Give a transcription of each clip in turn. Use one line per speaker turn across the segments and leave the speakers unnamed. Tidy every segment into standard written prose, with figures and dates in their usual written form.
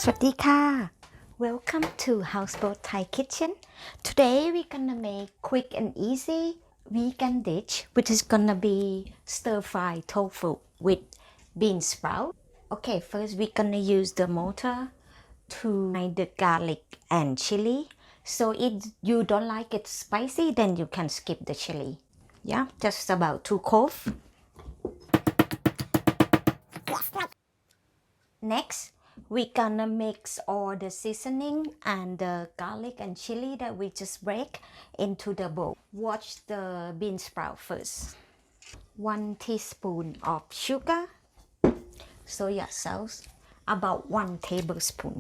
สวัสดีค่ะ Welcome to Houseboat Thai Kitchen. Today we're gonna make quick and easy vegan dish which is gonna be stir-fried tofu with bean sprout. Okay, first we're gonna use the mortar to grind the garlic and chili. So if you don't like it spicy, then you can skip the chili. Yeah, just about 2 cloves. Next, we're gonna mix all the seasoning and the garlic and chili that we just break into the bowl. Wash the bean sprout first. 1 teaspoon of sugar, soya sauce, about 1 tablespoon.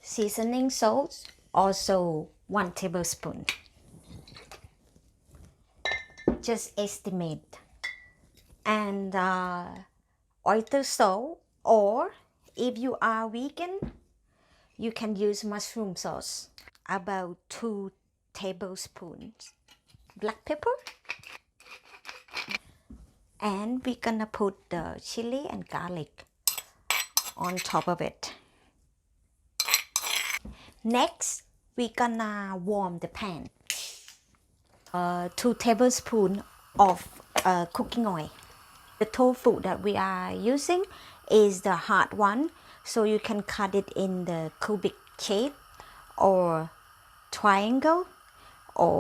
Seasoning salt, also 1 tablespoon. Just estimate. And oyster sauce, or if you are vegan, you can use mushroom sauce, about 2 tablespoons. Black pepper, and we're gonna put the chili and garlic on top of it. Next, we're gonna warm the pan. 2 tablespoons of cooking oil. The tofu that we are using is the hard one, so you can cut it in the cubic shape or triangle or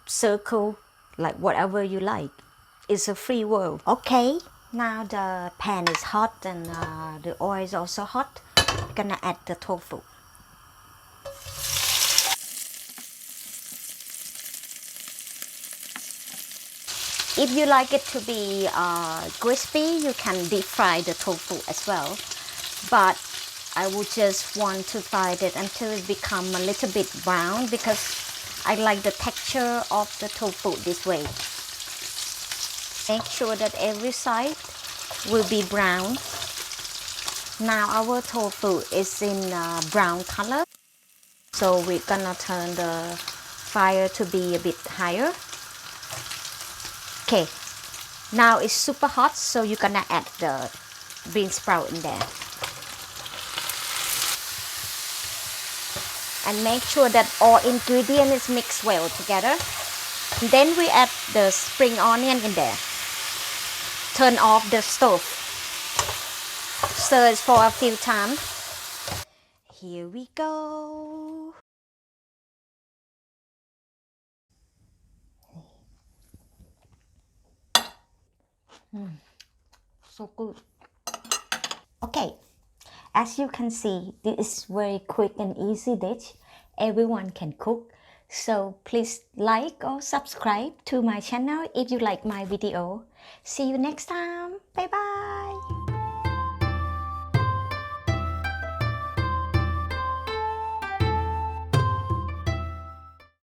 circle, like whatever you like. It's a free world. Okay, now the pan is hot and the oil is also hot. I'm gonna add the tofu. If you like it to be crispy, you can deep fry the tofu as well. But I would just want to fry it until it becomes a little bit brown, because I like the texture of the tofu this way. Make sure that every side will be brown. Now our tofu is in brown color, so we're gonna turn the fire to be a bit higher. Okay, now it's super hot, so you're gonna add the bean sprout in there. And make sure that all ingredients is mixed well together. And then we add the spring onion in there. Turn off the stove. Stir it for a few times. Here we go. So good. Okay, as you can see, this is very quick and easy dish. Everyone can cook. So please like or subscribe to my channel if you like my video. See you next time. Bye bye.